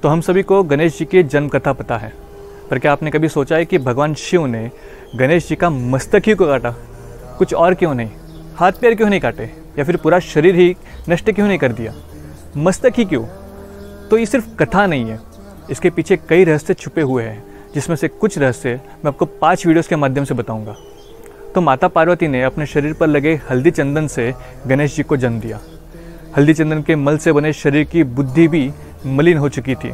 तो हम सभी को गणेश जी की जन्म कथा पता है, पर क्या आपने कभी सोचा है कि भगवान शिव ने गणेश जी का मस्तक ही क्यों काटा? कुछ और क्यों नहीं? हाथ पैर क्यों नहीं काटे, या फिर पूरा शरीर ही नष्ट क्यों नहीं कर दिया? मस्तक ही क्यों? तो ये सिर्फ कथा नहीं है, इसके पीछे कई रहस्य छुपे हुए हैं, जिसमें से कुछ रहस्य मैं आपको 5 वीडियोस के माध्यम से बताऊंगा। तो माता पार्वती ने अपने शरीर पर लगे हल्दी चंदन से गणेश जी को जन्म दिया। हल्दी चंदन के मल से बने शरीर की बुद्धि भी मलिन हो चुकी थी।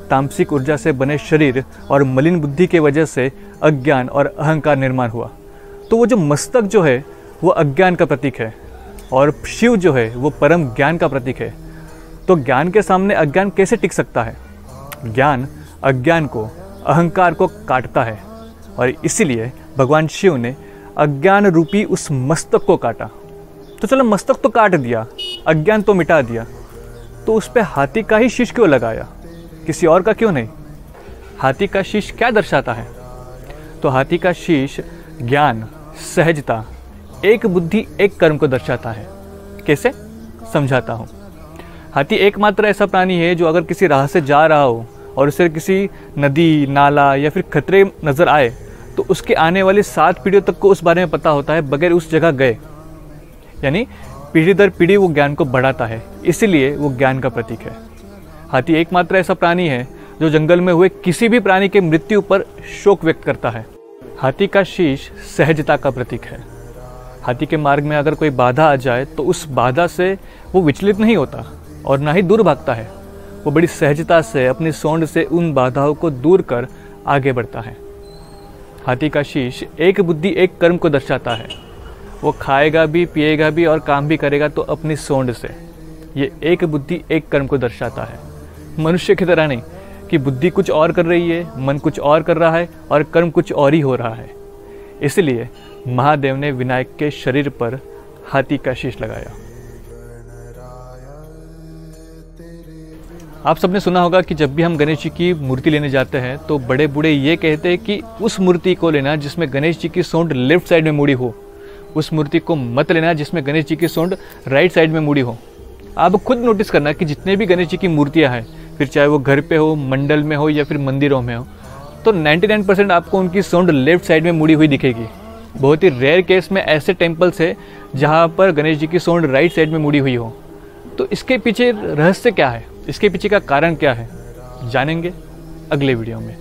तामसिक ऊर्जा से बने शरीर और मलिन बुद्धि के वजह से अज्ञान और अहंकार निर्माण हुआ। तो वो जो मस्तक जो है वो अज्ञान का प्रतीक है, और शिव जो है वो परम ज्ञान का प्रतीक है। तो ज्ञान के सामने अज्ञान कैसे टिक सकता है? ज्ञान अज्ञान को, अहंकार को काटता है, और इसीलिए भगवान शिव ने अज्ञान रूपी उस मस्तक को काटा। तो चलो, मस्तक तो काट दिया, अज्ञान तो मिटा दिया, तो उस पे हाथी का ही शीश क्यों लगाया? किसी और का क्यों नहीं? हाथी का शीश क्या दर्शाता है? तो हाथी का शीश ज्ञान, सहजता, एक बुद्धि एक कर्म को दर्शाता है। कैसे? समझाता हूँ। हाथी एकमात्र ऐसा प्राणी है जो अगर किसी राह से जा रहा हो और उसे किसी नदी, नाला या फिर खतरे नज़र आए तो उसके आने वाली 7 पीढ़ियों तक को उस बारे में पता होता है बगैर उस जगह गए। यानी पीढ़ी दर पीढ़ी वो ज्ञान को बढ़ाता है, इसीलिए वो ज्ञान का प्रतीक है। हाथी एकमात्र ऐसा प्राणी है जो जंगल में हुए किसी भी प्राणी के मृत्यु पर शोक व्यक्त करता है। हाथी का शीश सहजता का प्रतीक है। हाथी के मार्ग में अगर कोई बाधा आ जाए तो उस बाधा से वो विचलित नहीं होता और ना ही दूर भागता है। वो बड़ी सहजता से अपनी सोंड से उन बाधाओं को दूर कर आगे बढ़ता है। हाथी का शीश एक बुद्धि एक कर्म को दर्शाता है। वो खाएगा भी, पिएगा भी और काम भी करेगा तो अपनी सोंड से। ये एक बुद्धि एक कर्म को दर्शाता है। मनुष्य की तरह नहीं कि बुद्धि कुछ और कर रही है, मन कुछ और कर रहा है और कर्म कुछ और ही हो रहा है। इसलिए महादेव ने विनायक के शरीर पर हाथी का शीश लगाया। आप सबने सुना होगा कि जब भी हम गणेश जी की मूर्ति लेने जाते हैं तो बड़े बूढ़े ये कहते हैं कि उस मूर्ति को लेना जिसमें गणेश जी की सोंड लेफ्ट साइड में मुड़ी हो, उस मूर्ति को मत लेना जिसमें गणेश जी की सोंड राइट साइड में मुड़ी हो। आप खुद नोटिस करना कि जितने भी गणेश जी की मूर्तियां हैं, फिर चाहे वो घर पे हो, मंडल में हो या फिर मंदिरों में हो, तो 99% आपको उनकी सोंड लेफ्ट साइड में मुड़ी हुई दिखेगी। बहुत ही रेयर केस में ऐसे टेम्पल्स है जहाँ पर गणेश जी की सोंड राइट साइड में मुड़ी हुई हो। तो इसके पीछे रहस्य क्या है? इसके पीछे का कारण क्या है? जानेंगे अगले वीडियो में।